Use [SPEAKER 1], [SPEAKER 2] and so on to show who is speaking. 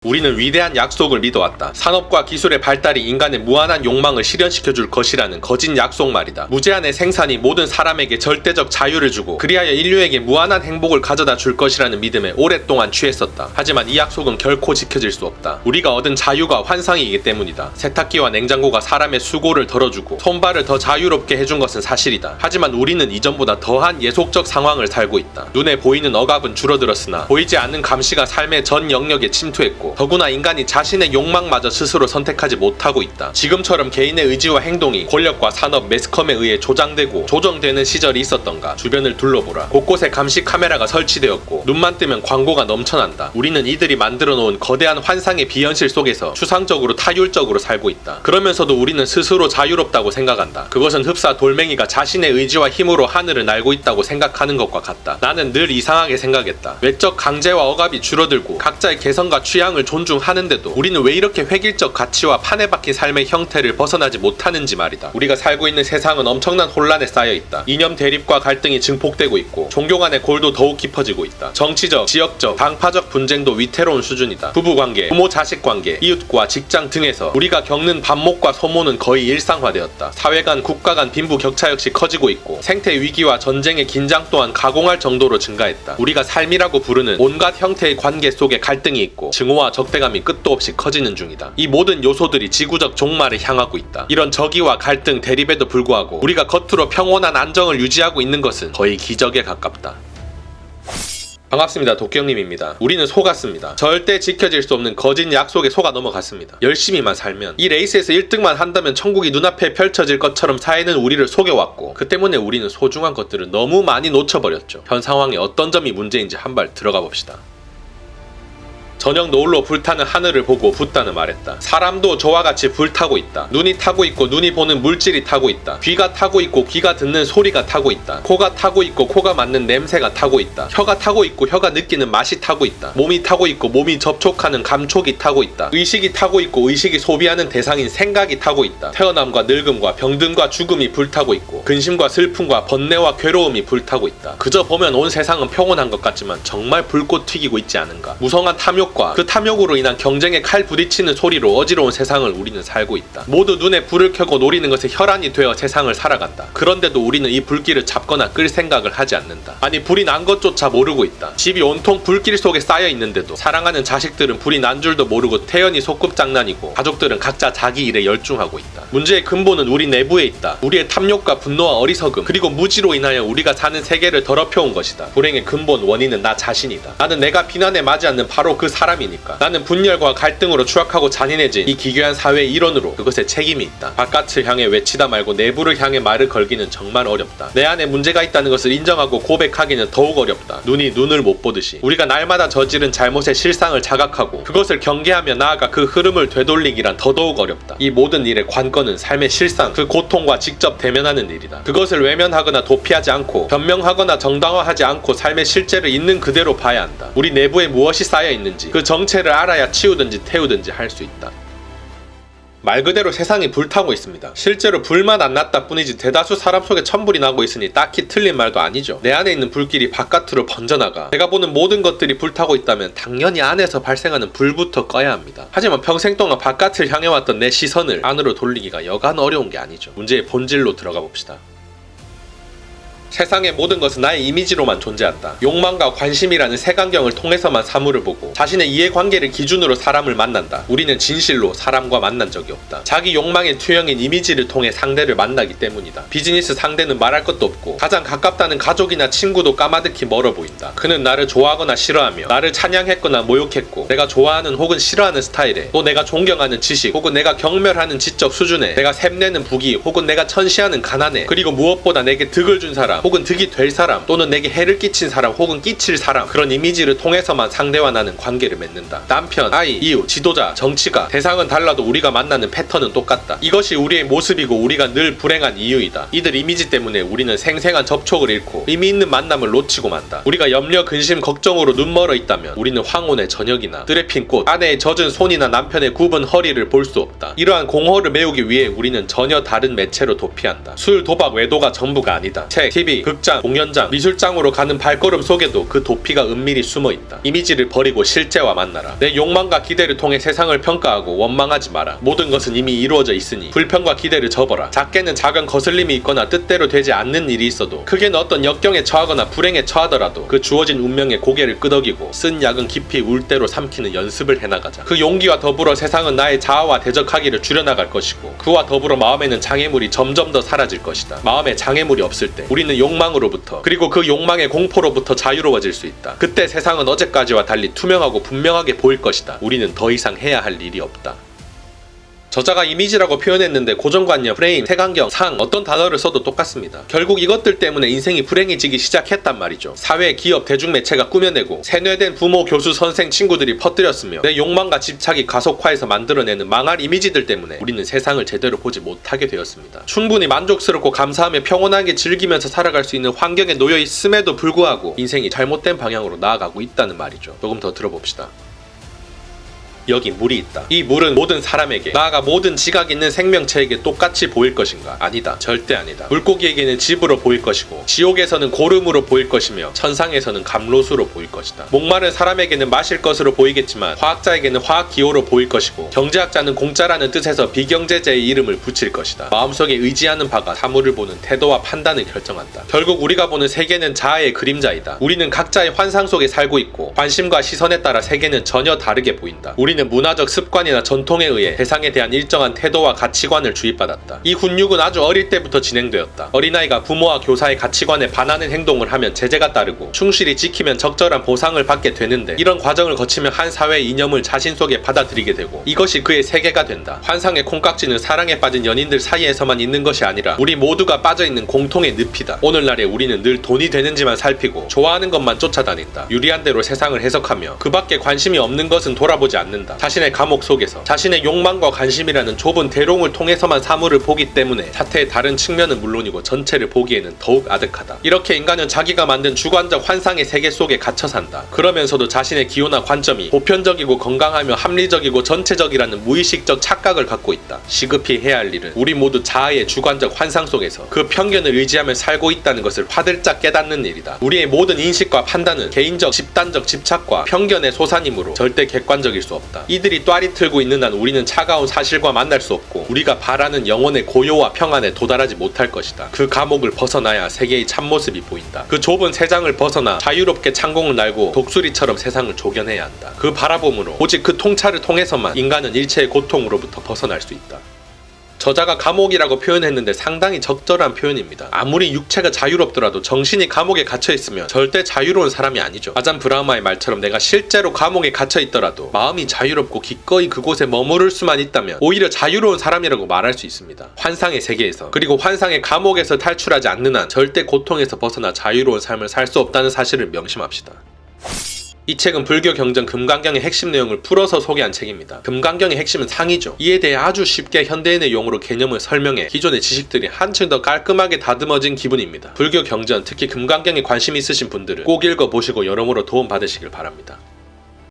[SPEAKER 1] 우리는 위대한 약속을 믿어왔다. 산업과 기술의 발달이 인간의 무한한 욕망을 실현시켜줄 것이라는 거짓 약속 말이다. 무제한의 생산이 모든 사람에게 절대적 자유를 주고 그리하여 인류에게 무한한 행복을 가져다 줄 것이라는 믿음에 오랫동안 취했었다. 하지만 이 약속은 결코 지켜질 수 없다. 우리가 얻은 자유가 환상이기 때문이다. 세탁기와 냉장고가 사람의 수고를 덜어주고 손발을 더 자유롭게 해준 것은 사실이다. 하지만 우리는 이전보다 더한 예속적 상황을 살고 있다. 눈에 보이는 억압은 줄어들었으나 보이지 않는 감시가 삶의 전 영역에 침투했고 더구나 인간이 자신의 욕망마저 스스로 선택하지 못하고 있다. 지금처럼 개인의 의지와 행동이 권력과 산업, 매스컴에 의해 조장되고 조정되는 시절이 있었던가. 주변을 둘러보라. 곳곳에 감시 카메라가 설치되었고 눈만 뜨면 광고가 넘쳐난다. 우리는 이들이 만들어 놓은 거대한 환상의 비현실 속에서 추상적으로 타율적으로 살고 있다. 그러면서도 우리는 스스로 자유롭다고 생각한다. 그것은 흡사 돌멩이가 자신의 의지와 힘으로 하늘을 날고 있다고 생각하는 것과 같다. 나는 늘 이상하게 생각했다. 외적 강제와 억압이 줄어들고 각자의 개성과 취향을 존중하는데도 우리는 왜 이렇게 획일적 가치와 판에 박힌 삶의 형태를 벗어나지 못하는지 말이다. 우리가 살고 있는 세상은 엄청난 혼란에 쌓여있다. 이념 대립과 갈등이 증폭되고 있고 종교 간의 골도 더욱 깊어지고 있다. 정치적, 지역적, 당파적 분쟁도 위태로운 수준이다. 부부관계, 부모-자식관계, 이웃과 직장 등에서 우리가 겪는 반목과 소모는 거의 일상화되었다. 사회 간, 국가 간 빈부격차 역시 커지고 있고 생태 위기와 전쟁의 긴장 또한 가공할 정도로 증가했다. 우리가 삶이라고 부르는 온갖 형태의 관계 속에 갈등이 있고 증오와 적대감이 끝도 없이 커지는 중이다. 이 모든 요소들이 지구적 종말을 향하고 있다. 이런 적의와 갈등, 대립에도 불구하고 우리가 겉으로 평온한 안정을 유지하고 있는 것은 거의 기적에 가깝다. 반갑습니다. 도끼형님입니다. 우리는 속았습니다. 절대 지켜질 수 없는 거짓 약속에 속아 넘어갔습니다. 열심히만 살면 이 레이스에서 1등만 한다면 천국이 눈앞에 펼쳐질 것처럼 사회는 우리를 속여왔고 그 때문에 우리는 소중한 것들을 너무 많이 놓쳐버렸죠. 현 상황에 어떤 점이 문제인지 한 발 들어가 봅시다. 저녁 노을로 불타는 하늘을 보고 붓다는 말했다. 사람도 저와 같이 불타고 있다. 눈이 타고 있고 눈이 보는 물질이 타고 있다. 귀가 타고 있고 귀가 듣는 소리가 타고 있다. 코가 타고 있고 코가 맡는 냄새가 타고 있다. 혀가 타고 있고 혀가 느끼는 맛이 타고 있다. 몸이 타고 있고 몸이 접촉하는 감촉이 타고 있다. 의식이 타고 있고 의식이 소비하는 대상인 생각이 타고 있다. 태어남과 늙음과 병듦과 죽음이 불타고 있고 근심과 슬픔과 번뇌와 괴로움이 불타고 있다. 그저 보면 온 세상은 평온한 것 같지만 정말 불꽃 튀기고 있지 않은가. 무성한 탐욕 그 탐욕으로 인한 경쟁의 칼 부딪히는 소리로 어지러운 세상을 우리는 살고 있다. 모두 눈에 불을 켜고 노리는 것에 혈안이 되어 세상을 살아간다. 그런데도 우리는 이 불길을 잡거나 끌 생각을 하지 않는다. 아니 불이 난 것조차 모르고 있다. 집이 온통 불길 속에 쌓여 있는데도 사랑하는 자식들은 불이 난 줄도 모르고 태연히 소꿉장난이고 가족들은 각자 자기 일에 열중하고 있다. 문제의 근본은 우리 내부에 있다. 우리의 탐욕과 분노와 어리석음 그리고 무지로 인하여 우리가 사는 세계를 더럽혀온 것이다. 불행의 근본 원인은 나 자신이다. 나는 내가 비난에 맞지 않는 바로 그 사람이니까. 나는 분열과 갈등으로 추악하고 잔인해진 이 기괴한 사회의 일원으로 그것에 책임이 있다. 바깥을 향해 외치다 말고 내부를 향해 말을 걸기는 정말 어렵다. 내 안에 문제가 있다는 것을 인정하고 고백하기는 더욱 어렵다. 눈이 눈을 못 보듯이 우리가 날마다 저지른 잘못의 실상을 자각하고 그것을 경계하며 나아가 그 흐름을 되돌리기란 더더욱 어렵다. 이 모든 일의 관건은 삶의 실상, 그 고통과 직접 대면하는 일이다. 그것을 외면하거나 도피하지 않고 변명하거나 정당화하지 않고 삶의 실제를 있는 그대로 봐야 한다. 우리 내부에 무엇이 쌓여 있는지 그 정체를 알아야 치우든지 태우든지 할 수 있다. 말 그대로 세상이 불타고 있습니다. 실제로 불만 안 났다 뿐이지 대다수 사람 속에 천불이 나고 있으니 딱히 틀린 말도 아니죠. 내 안에 있는 불길이 바깥으로 번져나가 내가 보는 모든 것들이 불타고 있다면 당연히 안에서 발생하는 불부터 꺼야 합니다. 하지만 평생 동안 바깥을 향해왔던 내 시선을 안으로 돌리기가 여간 어려운 게 아니죠. 문제의 본질로 들어가 봅시다. 세상의 모든 것은 나의 이미지로만 존재한다. 욕망과 관심이라는 색안경을 통해서만 사물을 보고 자신의 이해관계를 기준으로 사람을 만난다. 우리는 진실로 사람과 만난 적이 없다. 자기 욕망의 투영인 이미지를 통해 상대를 만나기 때문이다. 비즈니스 상대는 말할 것도 없고 가장 가깝다는 가족이나 친구도 까마득히 멀어 보인다. 그는 나를 좋아하거나 싫어하며 나를 찬양했거나 모욕했고 내가 좋아하는 혹은 싫어하는 스타일에 또 내가 존경하는 지식 혹은 내가 경멸하는 지적 수준에 내가 샘내는 부귀 혹은 내가 천시하는 가난에 그리고 무엇보다 내게 득을 준 사람 혹은 득이 될 사람 또는 내게 해를 끼친 사람 혹은 끼칠 사람 그런 이미지를 통해서만 상대와 나는 관계를 맺는다. 남편, 아이, 이웃, 지도자, 정치가 대상은 달라도 우리가 만나는 패턴은 똑같다. 이것이 우리의 모습이고 우리가 늘 불행한 이유이다. 이들 이미지 때문에 우리는 생생한 접촉을 잃고 의미 있는 만남을 놓치고 만다. 우리가 염려, 근심, 걱정으로 눈멀어 있다면 우리는 황혼의 저녁이나 뜰에 핀 꽃, 아내의 젖은 손이나 남편의 굽은 허리를 볼 수 없다. 이러한 공허를 메우기 위해 우리는 전혀 다른 매체로 도피한다. 술, 도박, 외도가 전부가 아니다. 책, TV, TV, 극장, 공연장, 미술장으로 가는 발걸음 속에도 그 도피가 은밀히 숨어있다. 이미지를 버리고 실제와 만나라. 내 욕망과 기대를 통해 세상을 평가하고 원망하지 마라. 모든 것은 이미 이루어져 있으니 불평과 기대를 접어라. 작게는 작은 거슬림이 있거나 뜻대로 되지 않는 일이 있어도, 크게는 어떤 역경에 처하거나 불행에 처하더라도 그 주어진 운명에 고개를 끄덕이고 쓴 약은 깊이 울 대로 삼키는 연습을 해나가자. 그 용기와 더불어 세상은 나의 자아와 대적하기를 줄여나갈 것이고, 그와 더불어 마음에는 장애물이 점점 더 사라질 것이다. 마음에 장애물이 없을 때 우리는 욕망으로부터, 그리고 그 욕망의 공포로부터 자유로워질 수 있다. 그때 세상은 어제까지와 달리 투명하고 분명하게 보일 것이다. 우리는 더 이상 해야 할 일이 없다. 저자가 이미지라고 표현했는데 고정관념, 프레임, 색안경, 상, 어떤 단어를 써도 똑같습니다. 결국 이것들 때문에 인생이 불행해지기 시작했단 말이죠. 사회, 기업, 대중매체가 꾸며내고 세뇌된 부모, 교수, 선생, 친구들이 퍼뜨렸으며 내 욕망과 집착이 가속화해서 만들어내는 망할 이미지들 때문에 우리는 세상을 제대로 보지 못하게 되었습니다. 충분히 만족스럽고 감사하며 평온하게 즐기면서 살아갈 수 있는 환경에 놓여 있음에도 불구하고 인생이 잘못된 방향으로 나아가고 있다는 말이죠. 조금 더 들어봅시다. 여기 물이 있다. 이 물은 모든 사람에게, 나아가 모든 지각 있는 생명체에게 똑같이 보일 것인가? 아니다. 절대 아니다. 물고기에게는 집으로 보일 것이고, 지옥에서는 고름으로 보일 것이며, 천상에서는 감로수로 보일 것이다. 목마른 사람에게는 마실 것으로 보이겠지만 화학자에게는 화학기호로 보일 것이고, 경제학자는 공짜라는 뜻에서 비경제제의 이름을 붙일 것이다. 마음속에 의지하는 바가 사물을 보는 태도와 판단을 결정한다. 결국 우리가 보는 세계는 자아의 그림자이다. 우리는 각자의 환상 속에 살고 있고, 관심과 시선에 따라 세계는 전혀 다르게 보인다. 우리는 문화적 습관이나 전통에 의해 세상에 대한 일정한 태도와 가치관을 주입받았다. 이 훈육은 아주 어릴 때부터 진행되었다. 어린아이가 부모와 교사의 가치관에 반하는 행동을 하면 제재가 따르고, 충실히 지키면 적절한 보상을 받게 되는데, 이런 과정을 거치면 한 사회의 이념을 자신 속에 받아들이게 되고, 이것이 그의 세계가 된다. 환상의 콩깍지는 사랑에 빠진 연인들 사이에서만 있는 것이 아니라 우리 모두가 빠져있는 공통의 늪이다. 오늘날에 우리는 늘 돈이 되는지만 살피고 좋아하는 것만 쫓아다닌다. 유리한 대로 세상을 해석하며 그 밖에 관심이 없는 것은 돌아보지 않는다. 자신의 감옥 속에서 자신의 욕망과 관심이라는 좁은 대롱을 통해서만 사물을 보기 때문에 사태의 다른 측면은 물론이고 전체를 보기에는 더욱 아득하다. 이렇게 인간은 자기가 만든 주관적 환상의 세계 속에 갇혀 산다. 그러면서도 자신의 기호나 관점이 보편적이고 건강하며 합리적이고 전체적이라는 무의식적 착각을 갖고 있다. 시급히 해야 할 일은 우리 모두 자아의 주관적 환상 속에서 그 편견을 의지하며 살고 있다는 것을 화들짝 깨닫는 일이다. 우리의 모든 인식과 판단은 개인적, 집단적 집착과 편견의 소산이므로 절대 객관적일 수 없다. 이들이 또아리 틀고 있는 한 우리는 차가운 사실과 만날 수 없고, 우리가 바라는 영혼의 고요와 평안에 도달하지 못할 것이다. 그 감옥을 벗어나야 세계의 참모습이 보인다. 그 좁은 세상을 벗어나 자유롭게 창공을 날고 독수리처럼 세상을 조견해야 한다. 그 바라봄으로, 오직 그 통찰을 통해서만 인간은 일체의 고통으로부터 벗어날 수 있다. 저자가 감옥이라고 표현했는데 상당히 적절한 표현입니다. 아무리 육체가 자유롭더라도 정신이 감옥에 갇혀있으면 절대 자유로운 사람이 아니죠. 아잔 브라마의 말처럼 내가 실제로 감옥에 갇혀있더라도 마음이 자유롭고 기꺼이 그곳에 머무를 수만 있다면 오히려 자유로운 사람이라고 말할 수 있습니다. 환상의 세계에서, 그리고 환상의 감옥에서 탈출하지 않는 한 절대 고통에서 벗어나 자유로운 삶을 살 수 없다는 사실을 명심합시다. 이 책은 불교 경전 금강경의 핵심 내용을 풀어서 소개한 책입니다. 금강경의 핵심은 상이죠. 이에 대해 아주 쉽게 현대인의 용어로 개념을 설명해 기존의 지식들이 한층 더 깔끔하게 다듬어진 기분입니다. 불교 경전, 특히 금강경에 관심 있으신 분들은 꼭 읽어보시고 여러모로 도움 받으시길 바랍니다.